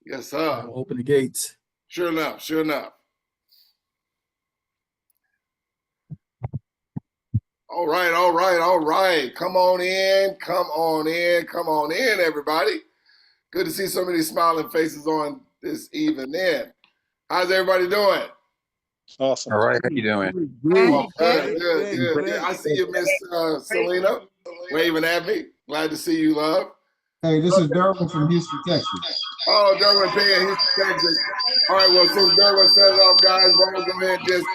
Yes, sir. Open the gates. Sure enough, sure enough. All right, all right, all right. Come on in, come on in, come on in, everybody. Good to see so many smiling faces on this evening. How's everybody doing? Awesome. All right, how you doing? Good. I see you, Miss Selena, waving at me. Glad to see you, love. Hey, this is Derwin from Houston, Texas. Oh, Derwin Penn, Houston, Texas. All right, well, since Derwin set it off, guys, why don't we go ahead and just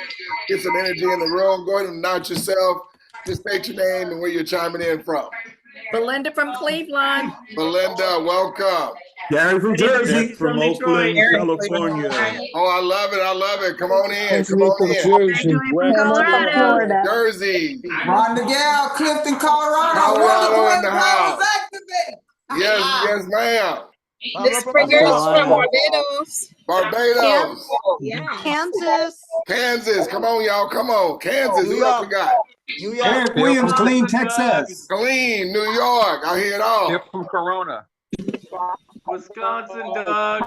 get some energy in the room. Go ahead and announce yourself. Just state your name and where you're chiming in from. Belinda from Cleveland. Belinda, welcome. Gary from Jersey. From Oakland, California. Oh, I love it. I love it. Come on in. Come on in. Jersey. Colorado. Jersey. Ron Miguel, Clifton, Colorado. Colorado in the house. Yes, ma'am. This Springer's from Barbados. Barbados. Kansas. Come on, y'all. Come on. Kansas. Who else we got? Eric Williams, Clean, Texas. Clean, New York. I hear it all. Tip from Corona. Wisconsin, Doug.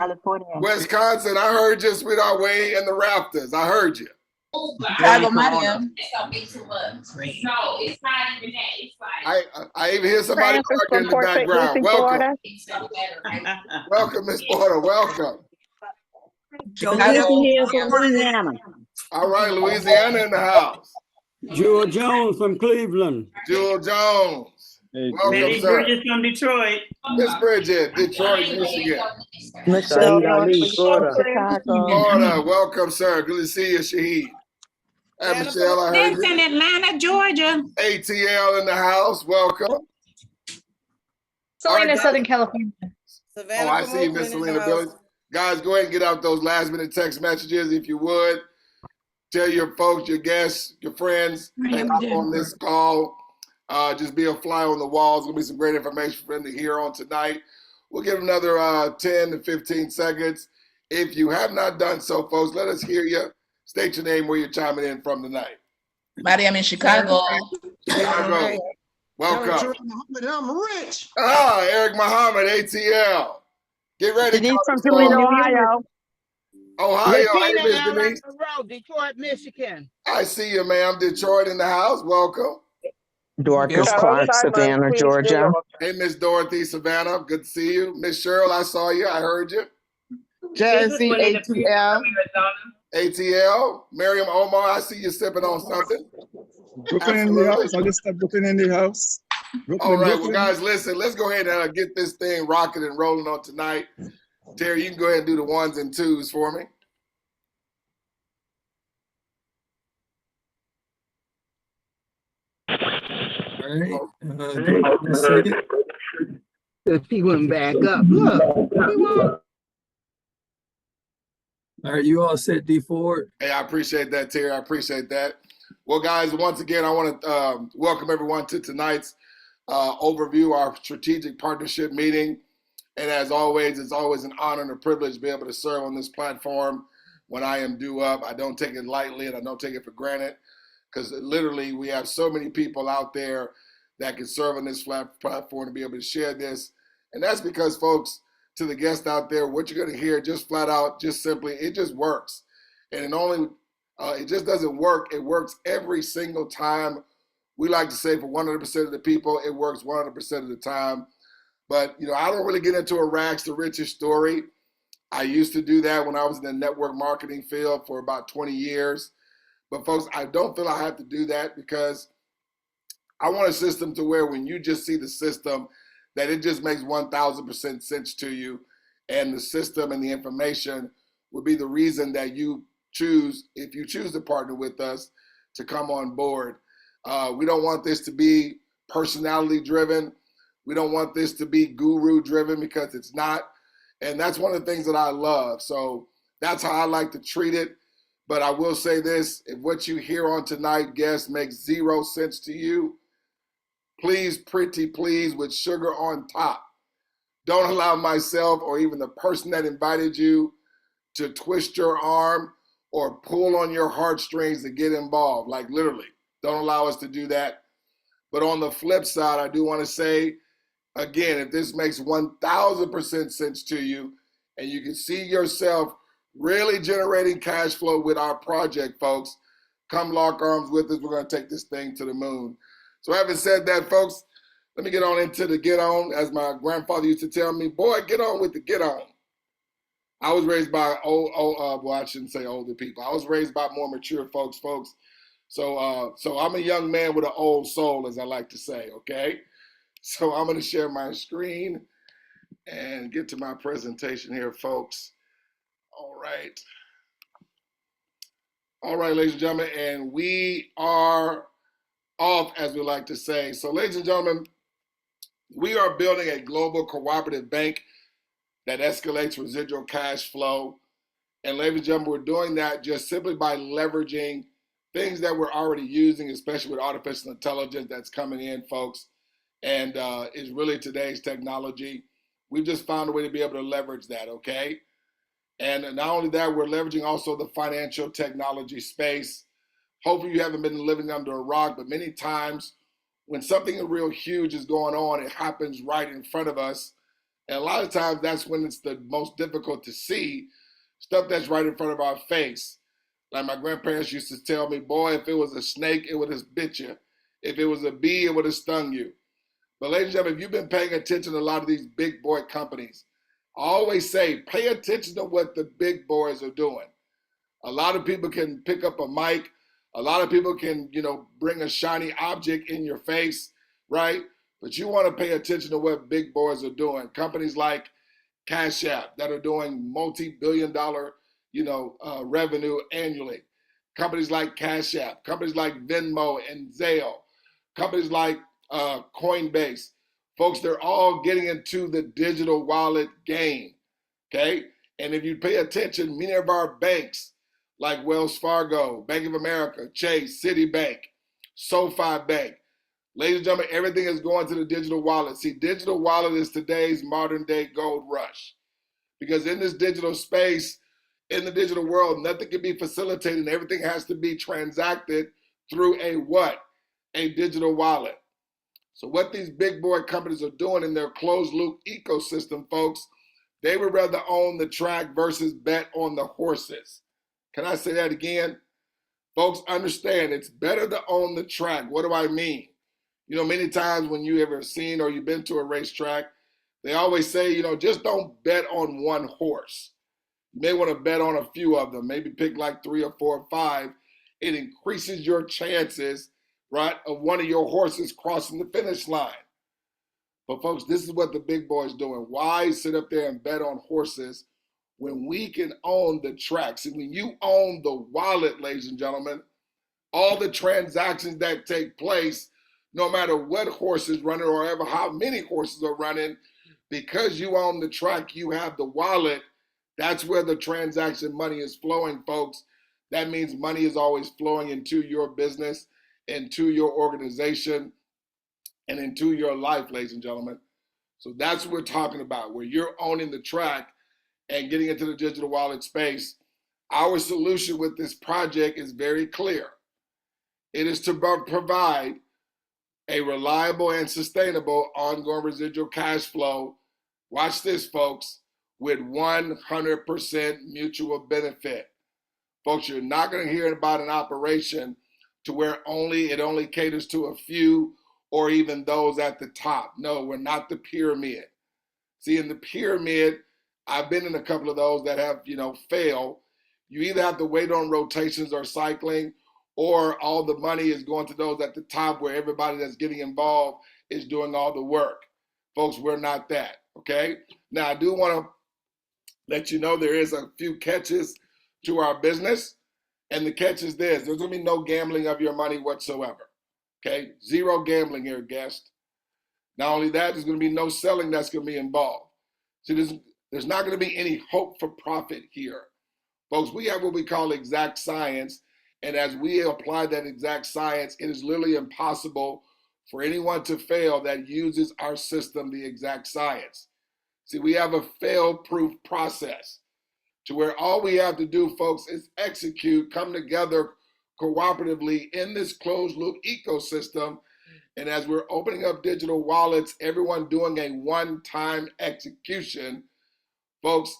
Wisconsin. I heard you, sweetheart, way in the rafters. I heard you. Chicago, Miami. I even hear somebody talking in the background. Welcome. Welcome, Miss Porter. Welcome. All right, Louisiana in the house. Jewel Jones from Cleveland. Jewel Jones. Welcome, sir. Bridget from Detroit. Miss Bridget, Detroit, Michigan. Michelle Florida. Florida, welcome, sir. Good to see you, Shaheed. Hey, Michelle, I heard you. in Atlanta, Georgia. ATL in the house, welcome. Selena, Southern California. Oh, I see you, Miss Selena Billy. Guys, go ahead and get out those last-minute text messages if you would. Tell your folks, your guests, your friends, and hop on this call. Just be a fly on the wall. There's going to be some great information for them to hear on tonight. We'll give another 10 to 15 seconds. If you have not done so, folks, let us hear you. State your name, where you're chiming in from tonight. Maddie, I'm in Chicago. Chicago. Welcome. I'm rich. Eric Muhammad, ATL. Get ready. Denise from Toledo, Ohio. Ohio. Hey, Miss Denise. Detroit, Michigan. I see you, ma'am. Detroit in the house. Welcome. Dorcas Clark, Savannah, Georgia. Hey, Miss Dorothy, Savannah. Good to see you. Miss Cheryl, I saw you. I heard you. Jersey, ATL. ATL. Miriam Omar, I see you sipping on something. Brooklyn in the house. I just stepped Brooklyn in the house. All right, well, guys, listen. Let's go ahead and get this thing rocking and rolling on tonight. Terry, you can go ahead and do the ones and twos for me. All right. One second. He went back up. Look. All right, you all set, D4. Hey, I appreciate that, Terry. I appreciate that. Well, guys, once again, I want to welcome everyone to tonight's overview, our strategic partnership meeting. And as always, it's always an honor and a privilege to be able to serve on this platform when I am due up. I don't take it lightly and I don't take it for granted, because literally we have so many people out there that can serve on this platform to be able to share this. And that's because, folks, to the guests out there, what you're going to hear just flat out, just simply, it just works. And it just doesn't work. It works every single time. We like to say for 100% of the people, it works 100% of the time. But, I don't really get into a rags to riches story. I used to do that when I was in the network marketing field for about 20 years. But folks, I don't feel I have to do that, because I want a system to where when you just see the system, that it just makes 1000% sense to you. And the system and the information would be the reason that you choose, if you choose to partner with us, to come on board. We don't want this to be personality driven. We don't want this to be guru driven, because it's not. And that's one of the things that I love. So that's how I like to treat it. But I will say this, if what you hear on tonight, guests, makes 0 sense to you, please, pretty please, with sugar on top, don't allow myself or even the person that invited you to twist your arm or pull on your heartstrings to get involved. Like, literally, don't allow us to do that. But on the flip side, I do want to say, again, if this makes 1000% sense to you, and you can see yourself really generating cash flow with our project, folks, come lock arms with us. We're going to take this thing to the moon. So having said that, folks, let me get on into the get on. As my grandfather used to tell me, boy, get on with the get on. I was raised by well, I shouldn't say older people. I was raised by more mature folks. So I'm a young man with an old soul, as I like to say, okay? So I'm going to share my screen and get to my presentation here, folks. All right. All right, ladies and gentlemen, and we are off, as we like to say. So, ladies and gentlemen, we are building a global cooperative bank that escalates residual cash flow. And ladies and gentlemen, we're doing that just simply by leveraging things that we're already using, especially with artificial intelligence that's coming in, folks, and is really today's technology. We've just found a way to be able to leverage that, okay? And not only that, we're leveraging also the financial technology space. Hopefully you haven't been living under a rock, but many times when something real huge is going on, it happens right in front of us. And a lot of times that's when it's the most difficult to see stuff that's right in front of our face. Like my grandparents used to tell me, boy, if it was a snake, it would have bit you. If it was a bee, it would have stung you. But ladies and gentlemen, if you've been paying attention to a lot of these big boy companies, I always say, pay attention to what the big boys are doing. A lot of people can pick up a mic. A lot of people can, bring a shiny object in your face, right? But you want to pay attention to what big boys are doing. Companies like Cash App that are doing multi-billion-dollar, revenue annually. Companies like Cash App, companies like Venmo and Zelle, companies like Coinbase. Folks, they're all getting into the digital wallet game, okay? And if you pay attention, many of our banks, like Wells Fargo, Bank of America, Chase, Citibank, SoFi Bank, ladies and gentlemen, everything is going to the digital wallet. See, digital wallet is today's modern day gold rush. Because in this digital space, in the digital world, nothing can be facilitated and everything has to be transacted through a what? A digital wallet. So what these big boy companies are doing in their closed loop ecosystem, folks, they would rather own the track versus bet on the horses. Can I say that again? Folks, understand it's better to own the track. What do I mean? Many times when you ever seen or you've been to a racetrack, they always say, just don't bet on one horse. You may want to bet on a few of them, maybe pick like 3 or 4 or 5. It increases your chances, right, of one of your horses crossing the finish line. But folks, this is what the big boys doing. Why sit up there and bet on horses when we can own the track? See, when you own the wallet, ladies and gentlemen, all the transactions that take place, no matter what horse is running or ever how many horses are running, because you own the track, you have the wallet, that's where the transaction money is flowing, folks. That means money is always flowing into your business, into your organization, and into your life, ladies and gentlemen. So that's what we're talking about, where you're owning the track and getting into the digital wallet space. Our solution with this project is very clear. It is to provide a reliable and sustainable ongoing residual cash flow. Watch this, folks, with 100% mutual benefit. Folks, you're not going to hear about an operation to where it only caters to a few or even those at the top. No, we're not the pyramid. See, in the pyramid, I've been in a couple of those that have, failed. You either have to wait on rotations or cycling, or all the money is going to those at the top where everybody that's getting involved is doing all the work. Folks, we're not that, okay? Now, I do want to let you know there is a few catches to our business, and the catch is this. There's going to be no gambling of your money whatsoever, okay? Zero gambling here, guest. Not only that, there's going to be no selling that's going to be involved. See, there's not going to be any hope for profit here. Folks, we have what we call exact science, and as we apply that exact science, it is literally impossible for anyone to fail that uses our system, the exact science. See, we have a fail-proof process to where all we have to do, folks, is execute, come together cooperatively in this closed-loop ecosystem. And as we're opening up digital wallets, everyone doing a one-time execution, folks,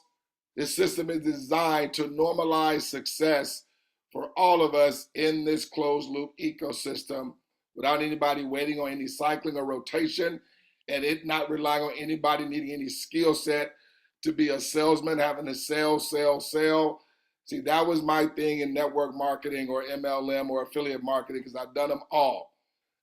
This system is designed to normalize success for all of us in this closed loop ecosystem without anybody waiting on any cycling or rotation, and it not relying on anybody needing any skill set to be a salesman, having to sell. See, that was my thing in network marketing or MLM or affiliate marketing, because I've done them all.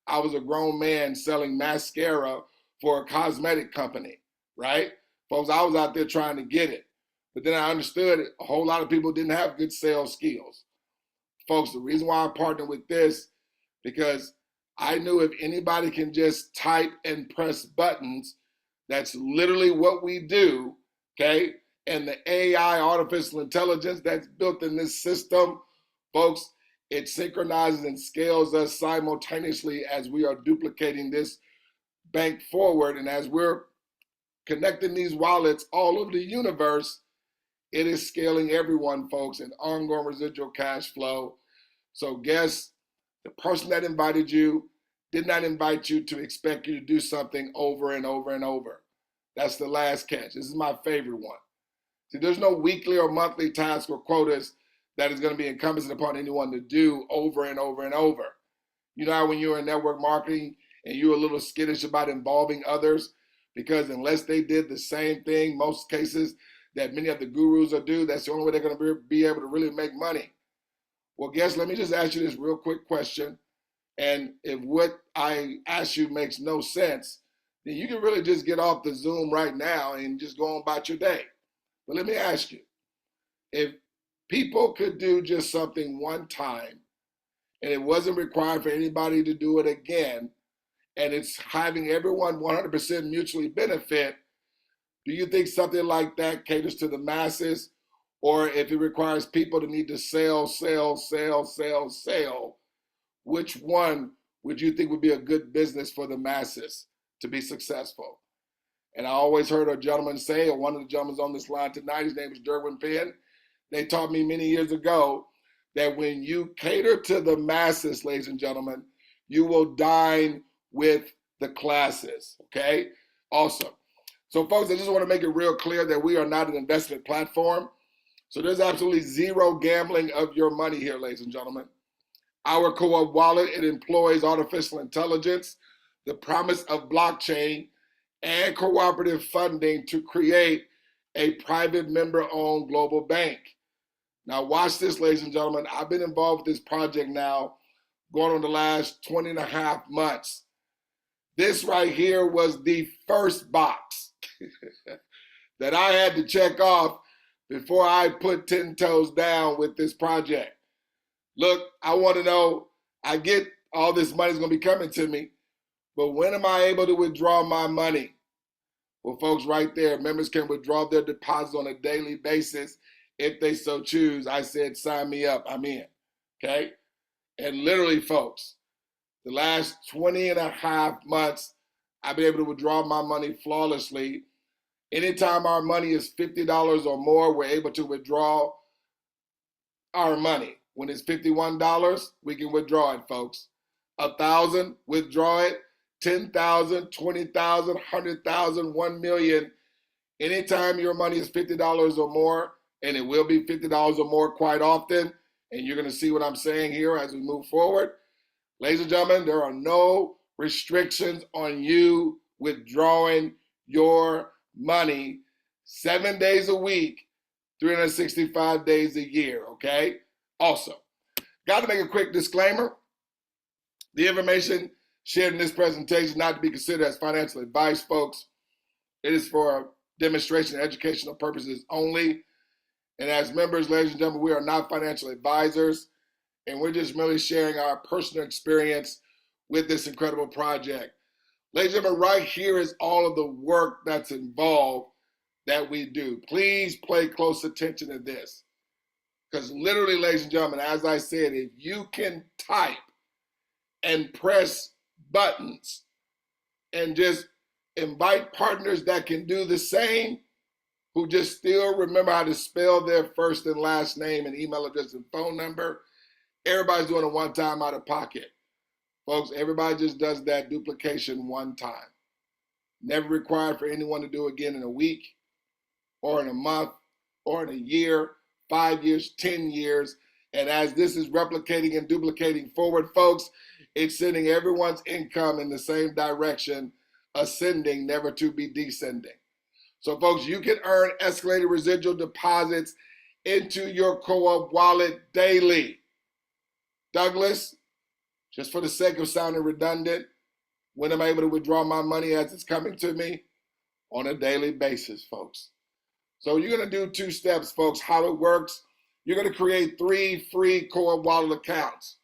I was a grown man selling mascara for a cosmetic company, right? Folks, I was out there trying to get it. But then I understood a whole lot of people didn't have good sales skills. Folks, the reason why I partnered with this, because I knew if anybody can just type and press buttons, that's literally what we do, okay? And the AI, artificial intelligence that's built in this system, folks, it synchronizes and scales us simultaneously as we are duplicating this bank forward. And as we're connecting these wallets all over the universe, it is scaling everyone, folks, and ongoing residual cash flow. So guess the person that invited you did not invite you to expect you to do something over and over and over. That's the last catch. This is my favorite one. See, there's no weekly or monthly task or quotas that is going to be incumbent upon anyone to do over and over and over. You know how when you're in network marketing and you're a little skittish about involving others, because unless they did the same thing, most cases that many of the gurus will do, that's the only way they're going to be able to really make money. Well, guess, let me just ask you this real quick question. And if what I ask you makes no sense, then you can really just get off the Zoom right now and just go on about your day. But let me ask you, if people could do just something one time and it wasn't required for anybody to do it again, and it's having everyone 100% mutually benefit, do you think something like that caters to the masses? Or if it requires people to need to sell, which one would you think would be a good business for the masses to be successful? And I always heard a gentleman say, or one of the gentlemen on this line tonight, his name is 𝗗𝗶𝘀𝗰𝗹𝗶𝗺𝗶. They taught me many years ago that when you cater to the masses, ladies and gentlemen, you will dine with the classes, okay? Awesome. So folks, I just want to make it real clear that we are not an investment platform. So there's absolutely zero gambling of your money here, ladies and gentlemen. Our co-op wallet, it employs artificial intelligence, the promise of blockchain, and cooperative funding to create a private member-owned global bank. Now watch this, ladies and gentlemen. I've been involved with this project now going on the last 20 and a half months. This right here was the first box that I had to check off before I put 10 toes down with this project. Look, I want to know, I get all this money is going to be coming to me, but when am I able to withdraw my money? Well, folks, right there, members can withdraw their deposits on a daily basis if they so choose. I said, sign me up, I'm in, okay? And literally, folks, the last 20 and a half months, I've been able to withdraw my money flawlessly. Anytime our money is $50 or more, we're able to withdraw our money. When it's $51, we can withdraw it, folks. 1,000, withdraw it. 10,000, 20,000, 100,000, 1 million. Anytime your money is $50 or more, and it will be $50 or more quite often, and you're going to see what I'm saying here as we move forward. Ladies and gentlemen, there are no restrictions on you withdrawing your money 7 days a week, 365 days a year, okay? Also, got to make a quick disclaimer. The information shared in this presentation is not to be considered as financial advice, folks. It is for demonstration and educational purposes only. And as members, ladies and gentlemen, we are not financial advisors, and we're just merely sharing our personal experience with this incredible project. Ladies and gentlemen, right here is all of the work that's involved that we do. Please pay close attention to this. Because literally, ladies and gentlemen, as I said, if you can type and press buttons and just invite partners that can do the same, who just still remember how to spell their first and last name and email address and phone number, everybody's doing it one time out of pocket. Folks, everybody just does that duplication one time. Never required for anyone to do again in a week or in a month or in a year, 5 years, 10 years. And as this is replicating and duplicating forward, folks, it's sending everyone's income in the same direction, ascending, never to be descending. So, folks, you can earn escalated residual deposits into your co-op wallet daily. Douglas, just for the sake of sounding redundant, when am I able to withdraw my money as it's coming to me? On a daily basis, folks. So you're going to do 2 steps, folks. How it works, you're going to create 3 free co-op wallet accounts.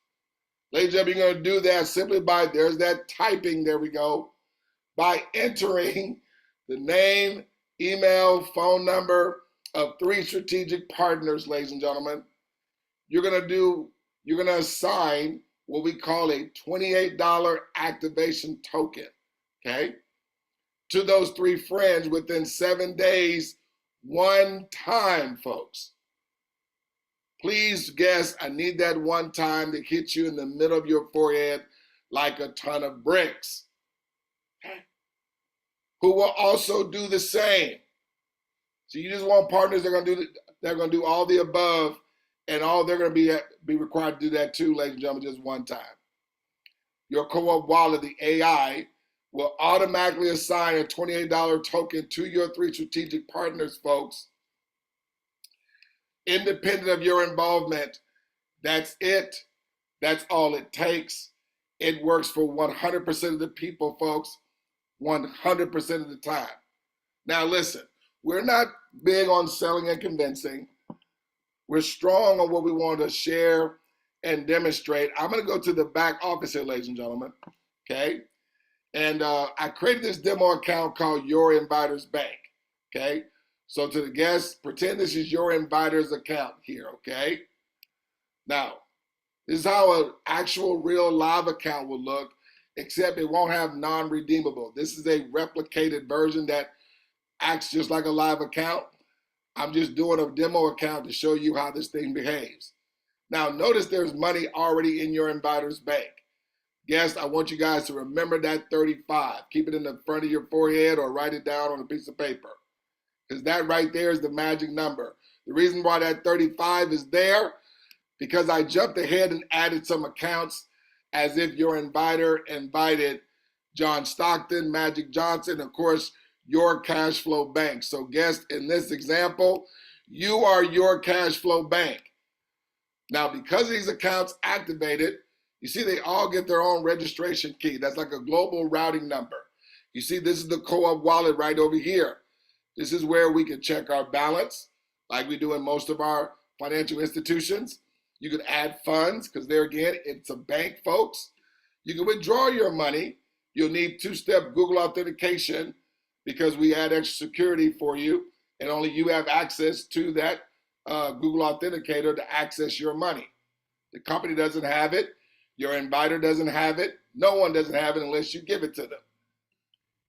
Ladies and gentlemen, you're going to do that simply by, there's that typing, there we go, by entering the name, email, phone number of 3 strategic partners, ladies and gentlemen. You're going to assign what we call a $28 activation token, okay, to those 3 friends within 7 days, one time, folks. Please guess, I need that one time to hit you in the middle of your forehead like a ton of bricks. Okay. Who will also do the same. So you just want partners that are going to do all the above, and all they're going to be required to do that too, ladies and gentlemen, just one time. Your co-op wallet, the AI, will automatically assign a $28 token to your 3 strategic partners, folks. Independent of your involvement, that's it. That's all it takes. It works for 100% of the people, folks, 100% of the time. Now listen, we're not big on selling and convincing. We're strong on what we want to share and demonstrate. I'm going to go to the back office here, ladies and gentlemen, okay? And I created this demo account called Your Inviter's Bank, okay? So to the guests, pretend this is your inviter's account here, okay? Now, this is how an actual real live account will look, except it won't have non-redeemable. This is a replicated version that acts just like a live account. I'm just doing a demo account to show you how this thing behaves. Now, notice there's money already in your inviter's bank. Guests, I want you guys to remember that 35. Keep it in the front of your forehead or write it down on a piece of paper, because that right there is the magic number. The reason why that 35 is there, because I jumped ahead and added some accounts as if your inviter invited John Stockton, Magic Johnson, of course, your cash flow bank. So guests, in this example, you are your cash flow bank. Now, because these accounts activated, you see they all get their own registration key. That's like a global routing number. You see, this is the co-op wallet right over here. This is where we can check our balance, like we do in most of our financial institutions. You can add funds, because there again, it's a bank, folks. You can withdraw your money. You'll need 2-step Google authentication, because we add extra security for you, and only you have access to that Google Authenticator to access your money. The company doesn't have it. Your inviter doesn't have it. No one doesn't have it unless you give it to them.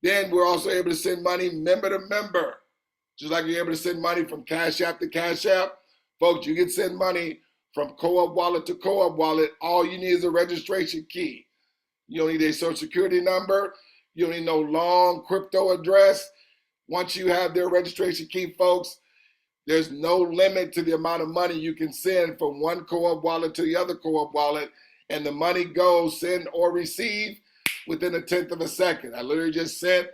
Then we're also able to send money member to member. Just like you're able to send money from Cash App to Cash App. Folks, you can send money from co-op wallet to co-op wallet. All you need is a registration key. You don't need a social security number. You don't need no long crypto address. Once you have their registration key, folks, there's no limit to the amount of money you can send from one co-op wallet to the other co-op wallet, and the money goes, send or receive, within 1/10 of a second. I literally just sent,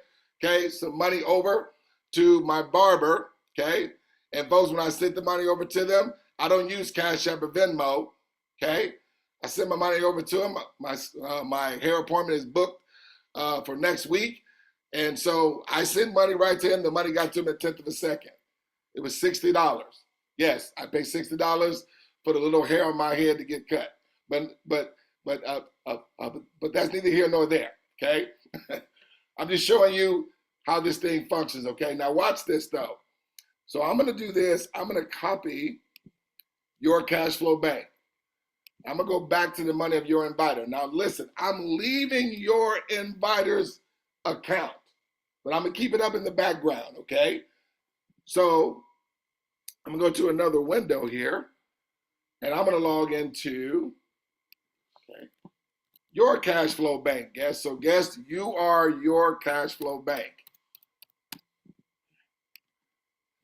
okay, some money over to my barber, okay? And folks, when I send the money over to them, I don't use Cash App or Venmo, okay? I send my money over to them. My hair appointment is booked for next week. And so I send money right to him. The money got to him in 1/10 of a second. It was $60. Yes, I paid $60 for the little hair on my head to get cut. But that's neither here nor there, okay? I'm just showing you how this thing functions, okay? Now watch this though. So I'm gonna do this. I'm gonna copy your cash flow bank. I'm gonna go back to the money of your inviter. Now listen, I'm leaving your inviter's account, but I'm gonna keep it up in the background, okay? So I'm gonna go to another window here, and I'm gonna log into your cash flow bank, guest. So guest, you are your cash flow bank.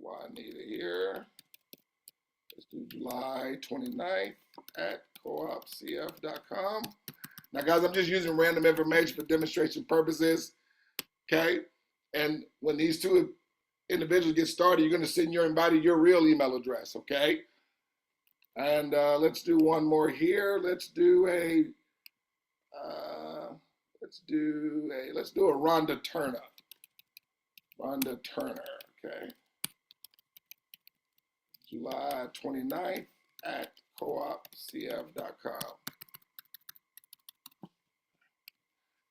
Juanita here. Let's do July 29th at coopcf.com. Now, guys, I'm just using random information for demonstration purposes, okay? And when these two individuals get started, you're going to send your invited your real email address, okay? And let's do one more here. Let's do a Rhonda Turner. Rhonda Turner, okay? July 29th at coopcf.com.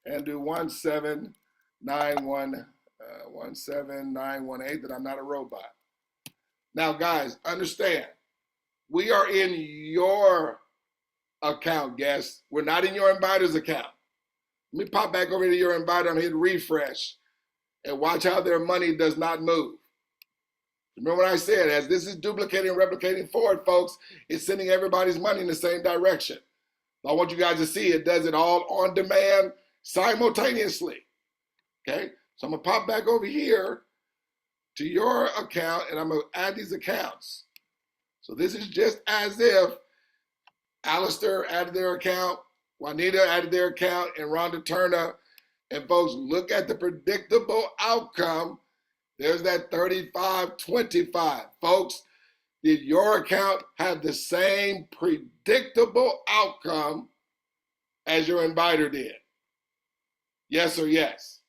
And do 17918 that I'm not a robot. Now, guys, understand, we are in your account, guests. We're not in your inviter's account. Let me pop back over to your inviter and hit refresh and watch how their money does not move. Remember what I said, as this is duplicating and replicating forward, folks, it's sending everybody's money in the same direction. I want you guys to see it does it all on demand simultaneously, okay? So I'm gonna pop back over here to your account and I'm gonna add these accounts. So this is just as if Alistair added their account, Juanita added their account, and Rhonda Turner. And folks, look at the predictable outcome. There's that 35-25. Folks, did your account have the same predictable outcome as your inviter did? Yes or yes?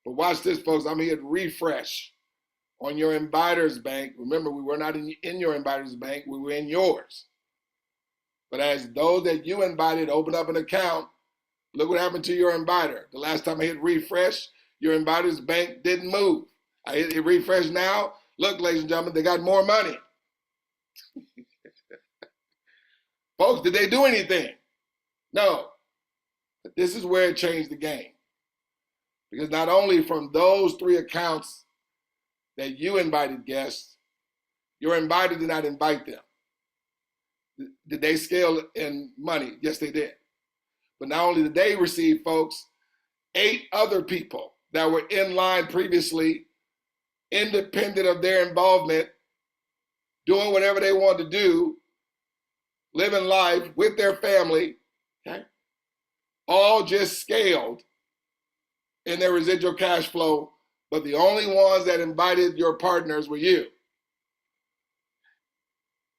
But watch this, folks. I'm here to refresh on your inviter's bank. Remember, we were not in your inviter's bank. We were in yours. But as those that you invited open up an account, look what happened to your inviter. The last time I hit refresh, your inviter's bank didn't move. I hit refresh now. Look, ladies and gentlemen, they got more money. Folks, did they do anything? No. But this is where it changed the game. Because not only from those three accounts that you invited guests, your inviter did not invite them. Did they scale in money? Yes, they did. But not only did they receive, folks, 8 other people that were in line previously, independent of their involvement, doing whatever they wanted to do, living life with their family, okay? All just scaled in their residual cash flow, but the only ones that invited your partners were you.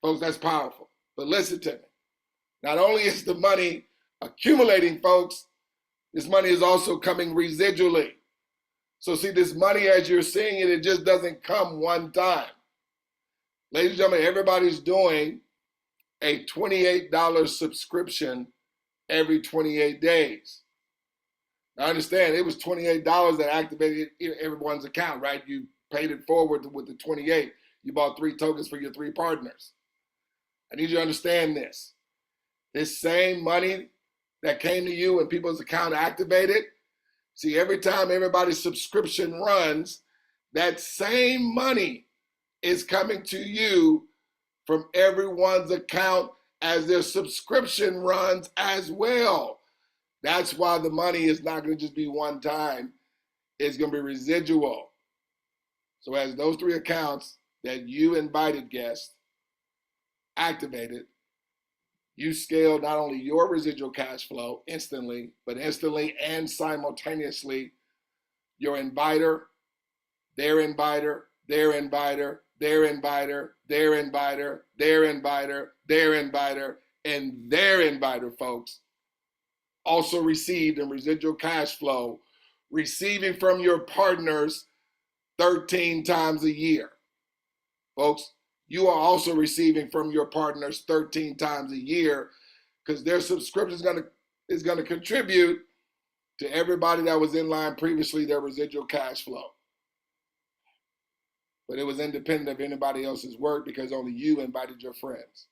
Folks, that's powerful. But listen to me. Not only is the money accumulating, folks, this money is also coming residually. So see, this money, as you're seeing it, it just doesn't come one time. Ladies and gentlemen, everybody's doing a $28 subscription every 28 days. Now, I understand it was $28 that activated everyone's account, right? You paid it forward with the 28. You bought 3 tokens for your 3 partners. I need you to understand this. This same money that came to you when people's account activated, see, every time everybody's subscription runs, that same money is coming to you from everyone's account as their subscription runs as well. That's why the money is not going to just be one time. It's going to be residual. So as those 3 accounts that you invited guests activated, you scale not only your residual cash flow instantly, but instantly and simultaneously your inviter, their inviter, their inviter, their inviter, their inviter, their inviter, their inviter, and their inviter, folks, also received in residual cash flow, receiving from your partners 13 times a year. Folks, you are also receiving from your partners 13 times a year because their subscription is going to contribute to everybody that was in line previously, their residual cash flow. But it was independent of anybody else's work because only you invited your friends.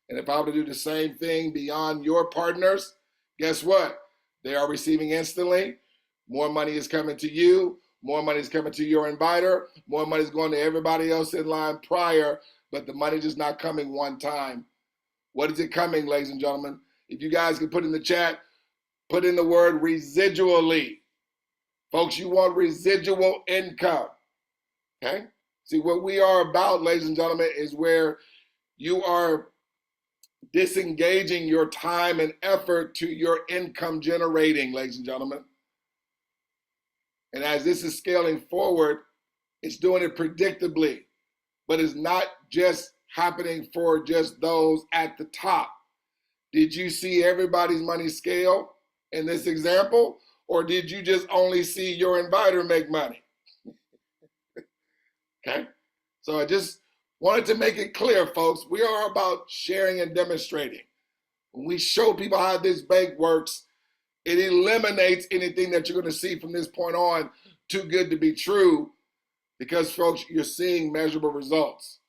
And if I were to do the same thing beyond your partners, guess what? They are receiving instantly. More money is coming to you. More money is coming to your inviter. More money is going to everybody else in line prior, but the money is just not coming one time. What is it coming, ladies and gentlemen? If you guys can put in the chat, put in the word residually. Folks, you want residual income, okay? See, what we are about, ladies and gentlemen, is where you are disengaging your time and effort to your income generating, ladies and gentlemen. And as this is scaling forward, it's doing it predictably, but it's not just happening for just those at the top. Did you see everybody's money scale in this example, or did you just only see your inviter make money? Okay, so I just wanted to make it clear, folks, we are about sharing and demonstrating. When we show people how this bank works, it eliminates anything that you're going to see from this point on too good to be true because, folks, you're seeing measurable results.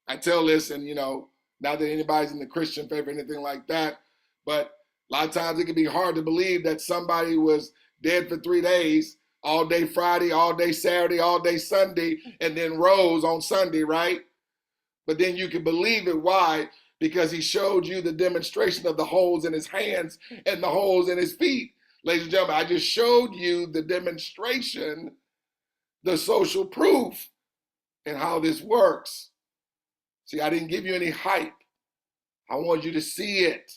I tell this, and, not that anybody's in the Christian faith or anything like that, but a lot of times it can be hard to believe that somebody was dead for 3 days, all day Friday, all day Saturday, all day Sunday, and then rose on Sunday, right? But then you can believe it. Why? Because he showed you the demonstration of the holes in his hands and the holes in his feet. Ladies and gentlemen, I just showed you the demonstration, the social proof, and how this works. See, I didn't give you any hype. I want you to see it,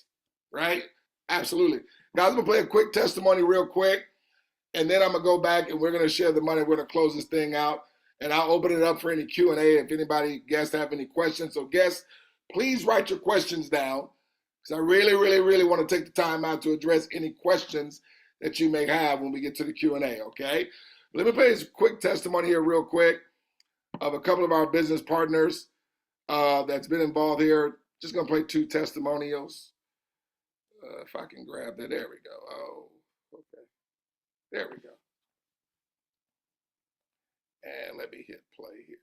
right? Absolutely. Guys, I'm going to play a quick testimony real quick, and then I'm going to go back and we're going to share the money. We're going to close this thing out, and I'll open it up for any Q&A if anybody, guests, have any questions. So guests, please write your questions down because I really, really, really want to take the time out to address any questions that you may have when we get to the Q&A, okay? Let me play this quick testimony here real quick of a couple of our business partners that's been involved here. Just going to play 2 testimonials. If I can grab that. There we go. Oh, okay. There we go. And let me hit play here.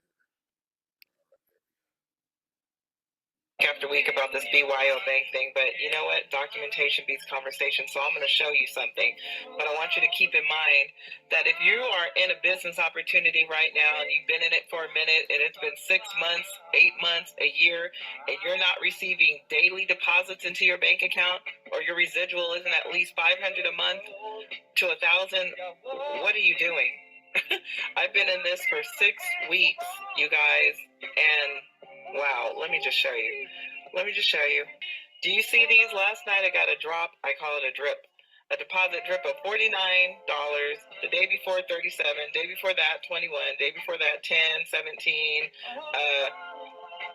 After week about this BYO bank thing, but you know what? Documentation beats conversation, so I'm going to show you something. But I want you to keep in mind that if you are in a business opportunity right now and you've been in it for a minute and it's been 6 months, 8 months, a year, and you're not receiving daily deposits into your bank account, or your residual isn't at least $500 a month to $1,000, what are you doing? I've been in this for 6 weeks, you guys, and wow, let me just show you. Do you see these? Last night I got a drop. I call it a drip. A deposit drip of $49. The day before, $37. Day before that, $21. Day before that, $10, $17.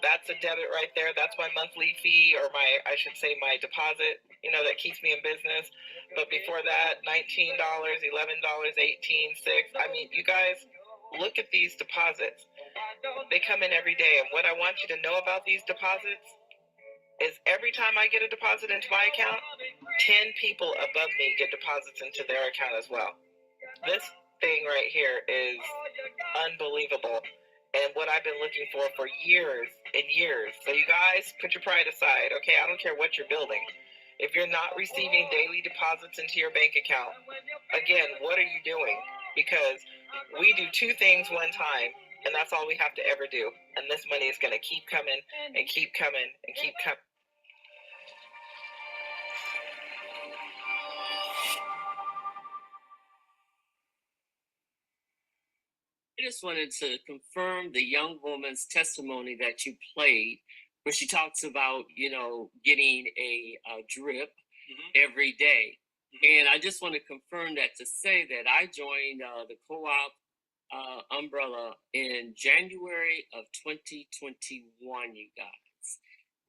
That's a debit right there. That's my monthly fee, or I should say my deposit, that keeps me in business. But before that, $19, $11, $18, $6. I mean, you guys, look at these deposits. They come in every day. And what I want you to know about these deposits is every time I get a deposit into my account, 10 people above me get deposits into their account as well. This thing right here is unbelievable. And what I've been looking for years and years. So you guys, put your pride aside, okay? I don't care what you're building. If you're not receiving daily deposits into your bank account, again, what are you doing? Because we do 2 things one time. And that's all we have to ever do. And this money is going to keep coming and keep coming and keep coming. I just wanted to confirm the young woman's testimony that you played, where she talks about, getting a drip every day. And I just want to confirm that to say that I joined the co-op umbrella in January of 2021, you guys.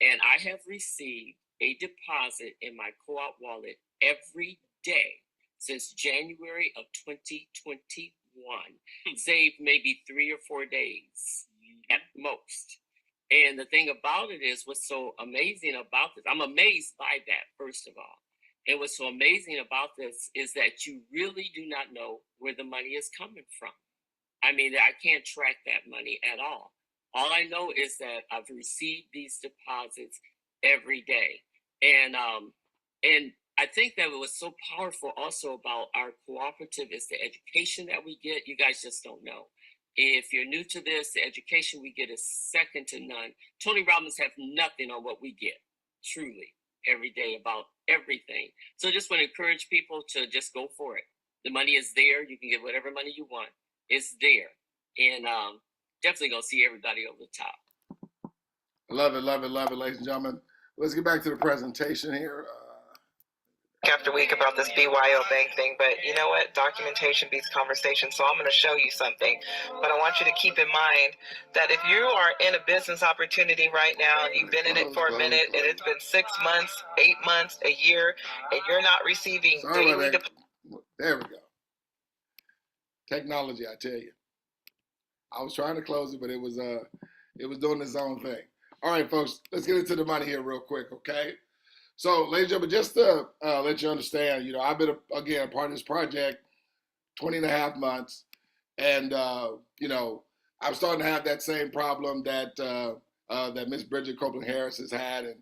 And I have received a deposit in my co-op wallet every day since January of 2021. Saved maybe 3 or 4 days at most. And the thing about it is, what's so amazing about this, I'm amazed by that, first of all. And what's so amazing about this is that you really do not know where the money is coming from. I mean, I can't track that money at all. All I know is that I've received these deposits every day. And I think that was so powerful also about our cooperative is the education that we get. You guys just don't know. If you're new to this, the education we get is second to none. Tony Robbins have nothing on what we get, truly, every day about everything. So I just want to encourage people to just go for it. The money is there. You can get whatever money you want. It's there. And definitely going to see everybody over the top. Love it, love it, love it, ladies and gentlemen. Let's get back to the presentation here. After week about this BYO bank thing, but you know what? Documentation beats conversation. So I'm going to show you something. But I want you to keep in mind that if you are in a business opportunity right now and you've been in it for a minute and it's been 6 months, 8 months, a year, and you're not receiving daily deposits. There we go. Technology, I tell you. I was trying to close it, but it was doing its own thing. All right, folks, let's get into the money here real quick, okay? So, ladies and gentlemen, just to let you understand, I've been, again, part of this project 20 and a half months. And, I'm starting to have that same problem that Miss Bridget Copeland-Harris has had and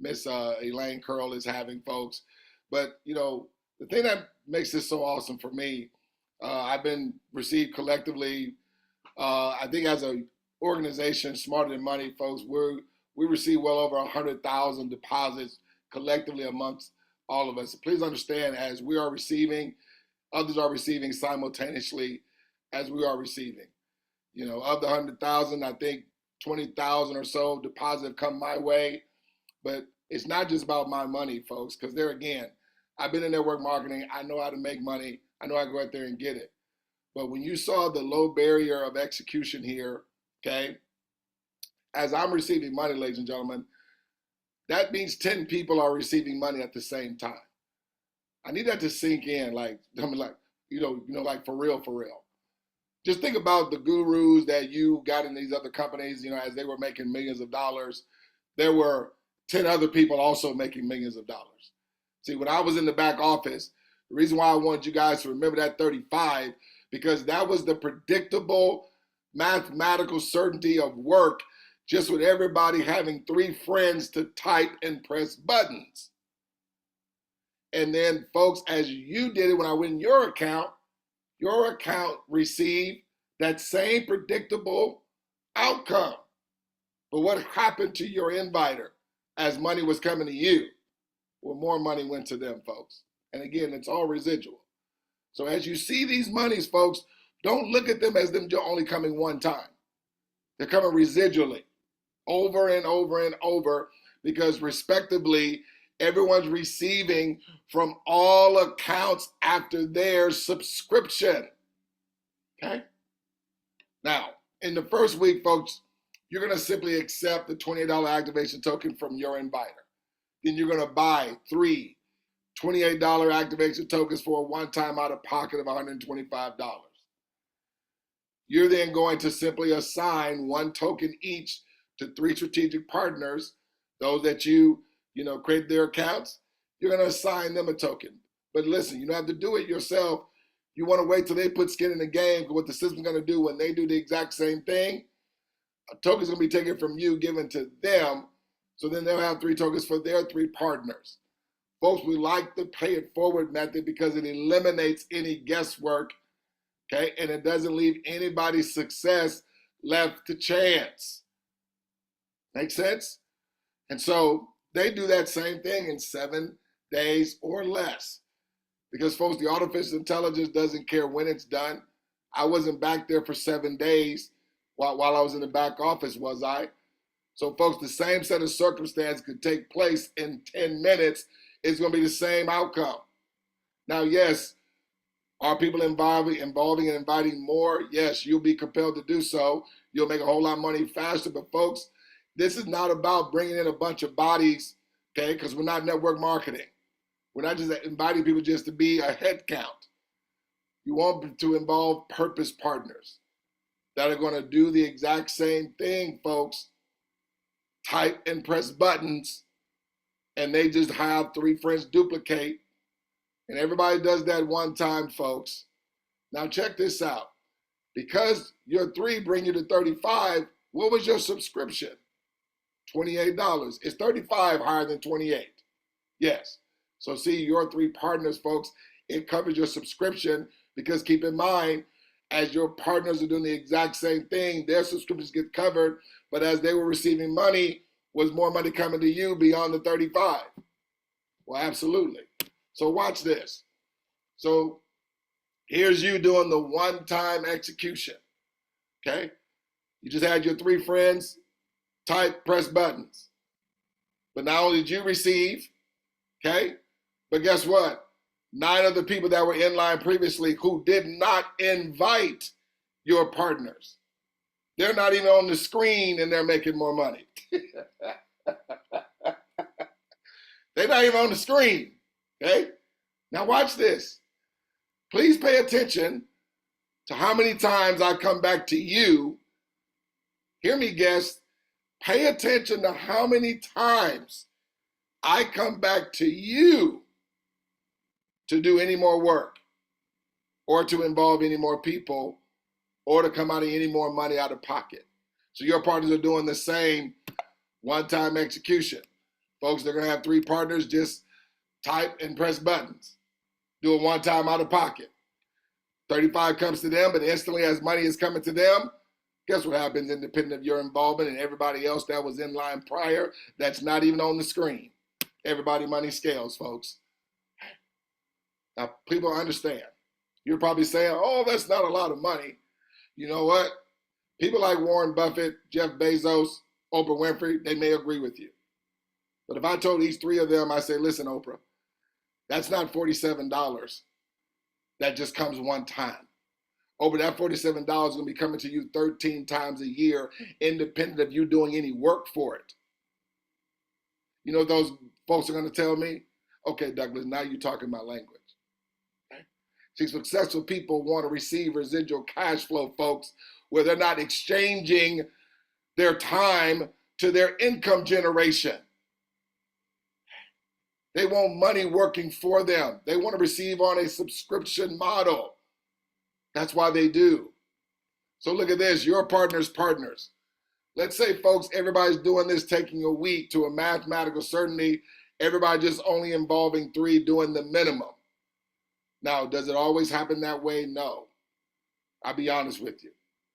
Miss Elaine Curl is having, folks. But, the thing that makes this so awesome for me, I've been received collectively, I think as an organization, Smarter Than Money, folks, we receive well over 100,000 deposits collectively amongst all of us. Please understand, as we are receiving, others are receiving simultaneously as we are receiving. Of the 100,000, I think 20,000 or so deposits have come my way. But it's not just about my money, folks, because there again, I've been in network marketing. I know how to make money. I know how to go out there and get it. But when you saw the low barrier of execution here, okay, as I'm receiving money, ladies and gentlemen, that means 10 people are receiving money at the same time. I need that to sink in, like for real, for real. Just think about the gurus that you got in these other companies, as they were making millions of dollars, there were 10 other people also making millions of dollars. See, when I was in the back office, the reason why I wanted you guys to remember that 35, because that was the predictable mathematical certainty of work, just with everybody having 3 friends to type and press buttons. And then, folks, as you did it, when I went in your account received that same predictable outcome. But what happened to your inviter as money was coming to you? Well, more money went to them, folks. And again, it's all residual. So as you see these monies, folks, don't look at them as them only coming one time. They're coming residually, over and over and over, because respectively, everyone's receiving from all accounts after their subscription. Okay? Now, in the first week, folks, you're going to simply accept the $28 activation token from your inviter. Then you're going to buy 3 $28 activation tokens for a one-time out-of-pocket of $125. You're then going to simply assign 1 token each to 3 strategic partners, those that you create their accounts. You're going to assign them a token. But listen, you don't have to do it yourself. You want to wait till they put skin in the game, because what the system's going to do when they do the exact same thing, a token's going to be taken from you, given to them, so then they'll have 3 tokens for their 3 partners. Folks, we like the pay it forward method because it eliminates any guesswork, okay? And it doesn't leave anybody's success left to chance. Make sense? And so they do that same thing in 7 days or less. Because, folks, the artificial intelligence doesn't care when it's done. I wasn't back there for 7 days while I was in the back office, was I? So, folks, the same set of circumstances could take place in 10 minutes. It's going to be the same outcome. Now, yes, are people involving and inviting more? Yes, you'll be compelled to do so. You'll make a whole lot of money faster. But, folks, this is not about bringing in a bunch of bodies, okay, because we're not network marketing. We're not just inviting people just to be a head count. You want to involve purpose partners that are going to do the exact same thing, folks. Type and press buttons, and they just have 3 friends duplicate. And everybody does that one time, folks. Now check this out. Because your 3 bring you to 35, what was your subscription? $28. Is 35 higher than 28? Yes. So see, your 3 partners, folks, it covers your subscription, because keep in mind, as your partners are doing the exact same thing, their subscriptions get covered, but as they were receiving money, was more money coming to you beyond the 35? Well, absolutely. So watch this. So here's you doing the one-time execution, okay? You just had your 3 friends type, press buttons. But not only did you receive, okay, but guess what? 9 other people that were in line previously who did not invite your partners. They're not even on the screen and they're making more money. They're not even on the screen, okay? Now watch this. Please pay attention to how many times I come back to you. Hear me, guests. Pay attention to how many times I come back to you to do any more work, or to involve any more people, or to come out of any more money out of pocket. So your partners are doing the same one-time execution. Folks, they're going to have 3 partners just type and press buttons. Do it one time out of pocket. 35 comes to them, but instantly as money is coming to them, guess what happens independent of your involvement and everybody else that was in line prior that's not even on the screen? Everybody money scales, folks. Now, people understand. You're probably saying, oh, that's not a lot of money. You know what? People like Warren Buffett, Jeff Bezos, Oprah Winfrey, they may agree with you. But if I told each 3 of them, I say, listen, Oprah, that's not $47. That just comes one time. Oprah, that $47 is going to be coming to you 13 times a year, independent of you doing any work for it. You know what those folks are going to tell me? Okay, Douglas, now you're talking my language. See, successful people want to receive residual cash flow, folks, where they're not exchanging their time to their income generation. They want money working for them. They want to receive on a subscription model. That's why they do. So look at this, your partner's partners. Let's say, folks, everybody's doing this, taking a week to a mathematical certainty. Everybody just only involving 3, doing the minimum. Now, does it always happen that way? No. I'll be honest with you.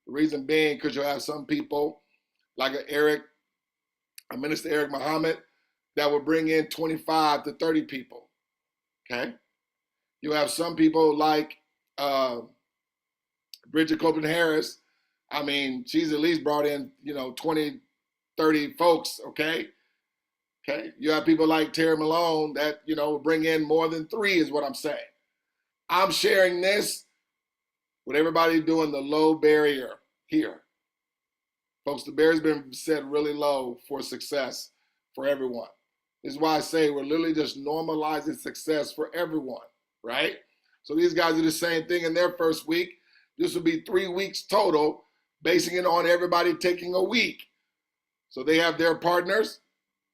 The reason being, because you'll have some people like a Minister Eric Muhammad, that will bring in 25 to 30 people, okay? You have some people like Bridget Copeland-Harris. I mean, she's at least brought in, 20, 30 folks, okay? Okay. You have people like Terry Malone that, will bring in more than 3 is what I'm saying. I'm sharing this with everybody doing the low barrier here. Folks, the barrier's been set really low for success for everyone. This is why I say we're literally just normalizing success for everyone, right? So these guys do the same thing in their first week. This will be 3 weeks total, basing it on everybody taking a week. So they have their partners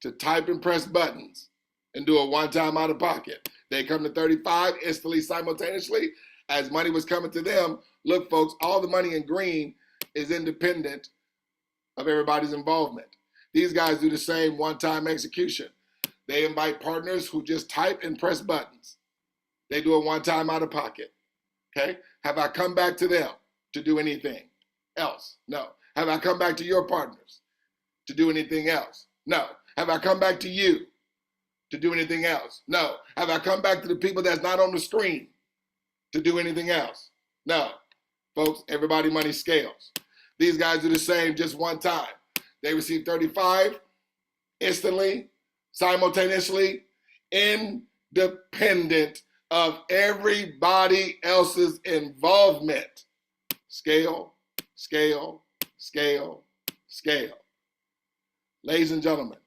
to type and press buttons and do a one-time out of pocket. They come to 35 instantly, simultaneously. As money was coming to them, look, folks, all the money in green is independent of everybody's involvement. These guys do the same one-time execution. They invite partners who just type and press buttons. They do a one-time out of pocket, okay? Have I come back to them to do anything else? No. Have I come back to your partners to do anything else? No. Have I come back to you to do anything else? No. Have I come back to the people that's not on the screen to do anything else? No. Folks, everybody money scales. These guys do the same just one time. They receive 35 instantly, simultaneously, independent of everybody else's involvement. Scale, scale, scale, scale. Ladies and gentlemen,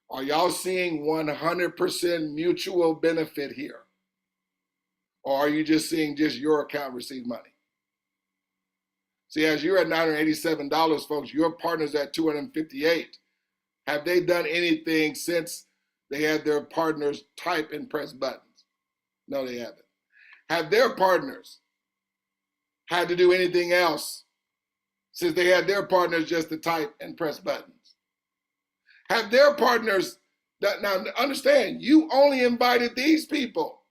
are y'all seeing 100% mutual benefit here? Or are you just seeing just your account receive money? See, as you're at $987, folks, your partner's at $258. Have they done anything since they had their partners type and press buttons? No, they haven't. Have their partners had to do anything else since they had their partners just to type and press buttons? Have their partners, now understand, you only invited these people.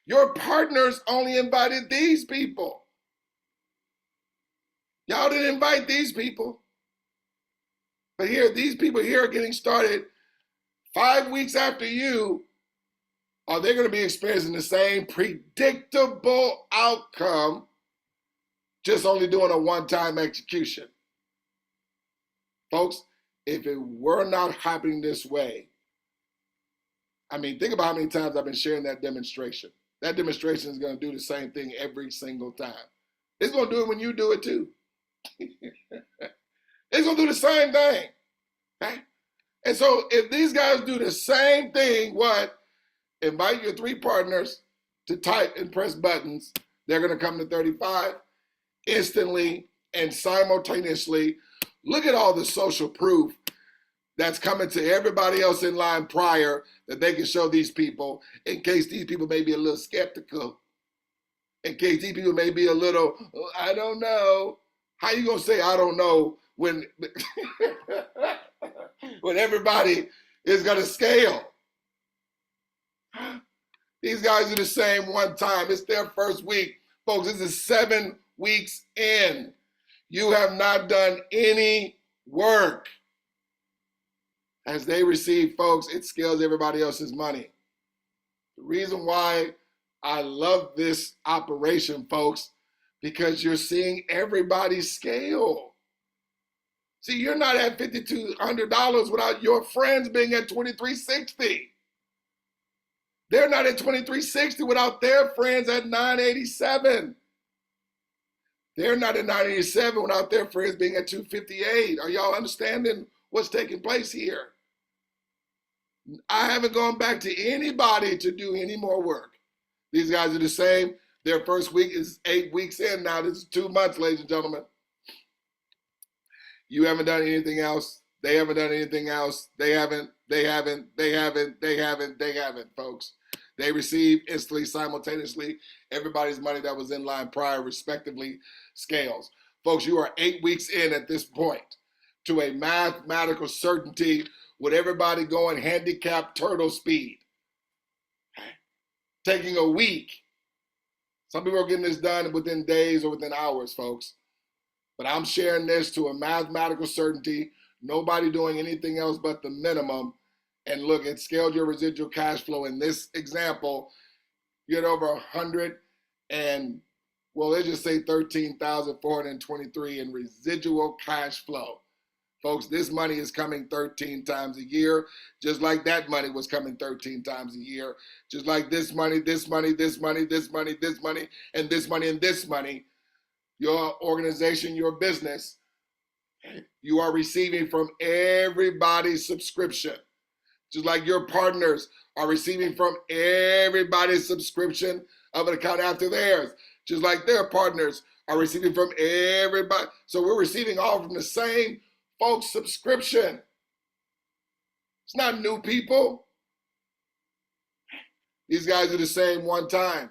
Your partners only invited these people. Y'all didn't invite these people. But here, these people here are getting started 5 weeks after you. Are they going to be experiencing the same predictable outcome, just only doing a one-time execution? Folks, if it were not happening this way, I mean, think about how many times I've been sharing that demonstration. That demonstration is going to do the same thing every single time. It's going to do it when you do it too. It's going to do the same thing. Okay? And so if these guys do the same thing, what? Invite your 3 partners to type and press buttons. They're going to come to 35 instantly and simultaneously. Look at all the social proof that's coming to everybody else in line prior that they can show these people, in case these people may be a little skeptical, in case these people may be a little, I don't know. How you going to say I don't know when, when everybody is going to scale? These guys are the same one time. It's their first week. Folks, this is 7 weeks in. You have not done any work. As they receive, folks, it scales everybody else's money. The reason why I love this operation, folks, because you're seeing everybody scale. See, you're not at $5,200 without your friends being at $2,360. They're not at $2,360 without their friends at $987. They're not at $987 without their friends being at $258. Are y'all understanding what's taking place here? I haven't gone back to anybody to do any more work. These guys are the same. Their first week is 8 weeks in now. This is 2 months, ladies and gentlemen. You haven't done anything else. They haven't done anything else. They haven't, folks. They receive instantly, simultaneously, everybody's money that was in line prior, respectively, scales. Folks, you are 8 weeks in at this point to a mathematical certainty with everybody going handicapped turtle speed. Taking a week. Some people are getting this done within days or within hours, folks. But I'm sharing this to a mathematical certainty, nobody doing anything else but the minimum. And look, it scaled your residual cash flow. In this example, you get over 100 and, well, let's just say 13,423 in residual cash flow. Folks, this money is coming 13 times a year, just like that money was coming 13 times a year, just like this money, this money, this money, this money, this money, and this money, and this money. Your organization, your business, you are receiving from everybody's subscription. Just like your partners are receiving from everybody's subscription of an account after theirs. Just like their partners are receiving from everybody. So we're receiving all from the same folks' subscription. It's not new people. These guys are the same one time.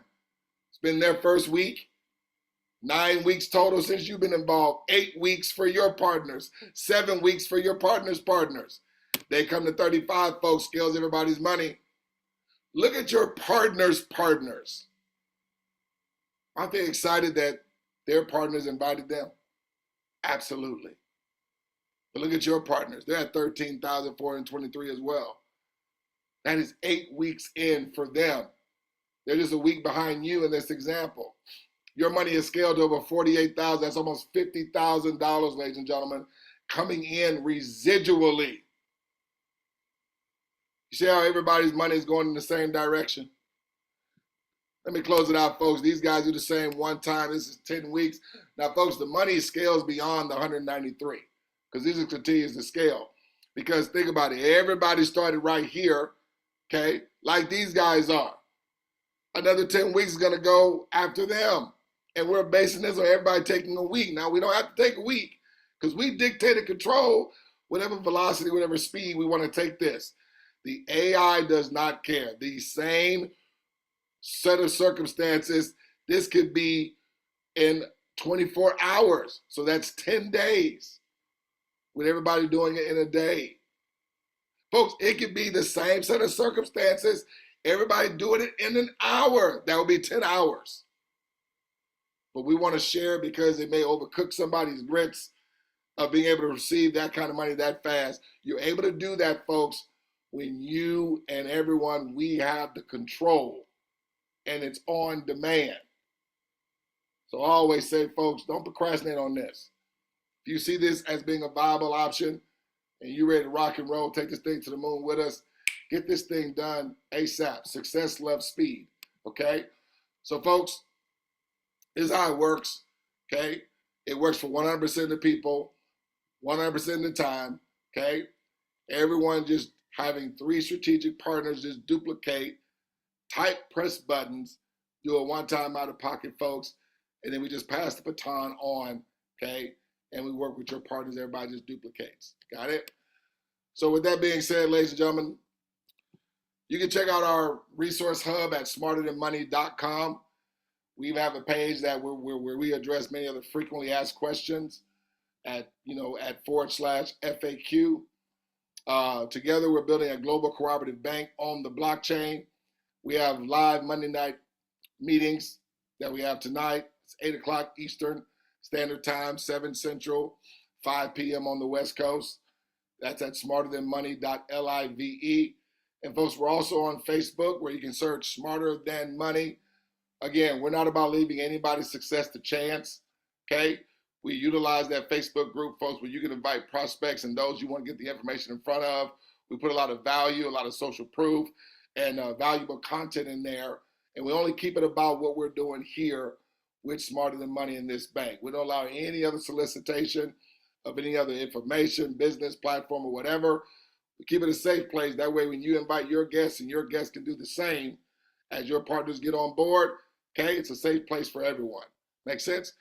It's been their first week. 9 weeks total since you've been involved. 8 weeks for your partners. 7 weeks for your partners' partners. They come to 35, folks, scales everybody's money. Look at your partners' partners. Aren't they excited that their partners invited them? Absolutely. But look at your partners. They're at 13,423 as well. That is 8 weeks in for them. They're just a week behind you in this example. Your money is scaled to over 48,000. That's almost $50,000, ladies and gentlemen, coming in residually. You see how everybody's money is going in the same direction? Let me close it out, folks. These guys do the same one time. This is 10 weeks. Now, folks, the money scales beyond the 193 because these continues to scale. Because think about it. Everybody started right here, okay, like these guys are. Another 10 weeks is going to go after them. And we're basing this on everybody taking a week. Now, we don't have to take a week because we dictate and control whatever velocity, whatever speed we want to take this. The AI does not care. The same set of circumstances, this could be in 24 hours. So that's 10 days with everybody doing it in a day. Folks, it could be the same set of circumstances, everybody doing it in an hour. That would be 10 hours. But we want to share because it may overcook somebody's grits of being able to receive that kind of money that fast. You're able to do that, folks, when you and everyone, we have the control and it's on demand. So I always say, folks, don't procrastinate on this. If you see this as being a viable option and you're ready to rock and roll, take this thing to the moon with us, get this thing done ASAP. Success loves speed, okay? So, folks, this is how it works, okay? It works for 100% of the people, 100% of the time, okay? Everyone just having 3 strategic partners just duplicate, type, press buttons, do a one-time out-of-pocket, folks, and then we just pass the baton on, okay? And we work with your partners. Everybody just duplicates. Got it? So with that being said, ladies and gentlemen, you can check out our resource hub at smarterthanmoney.com. We have a page that where we address many of the frequently asked questions at /FAQ. Together, we're building a global cooperative bank on the blockchain. We have live Monday night meetings that we have tonight. It's 8 o'clock Eastern Standard Time, 7 Central, 5 p.m. on the West Coast. That's at smarterthanmoney.live. And folks, we're also on Facebook where you can search Smarter Than Money. Again, we're not about leaving anybody's success to chance, okay? We utilize that Facebook group, folks, where you can invite prospects and those you want to get the information in front of. We put a lot of value, a lot of social proof, and valuable content in there. And we only keep it about what we're doing here with Smarter Than Money in this bank. We don't allow any other solicitation of any other information, business, platform, or whatever. We keep it a safe place. That way, when you invite your guests and your guests can do the same as your partners get on board, okay, it's a safe place for everyone. Make sense?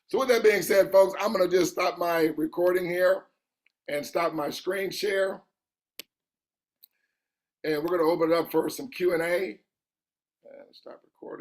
So with that being said, folks, I'm going to just stop my recording here and stop my screen share. And we're going to open it up for some Q&A. Stop recording.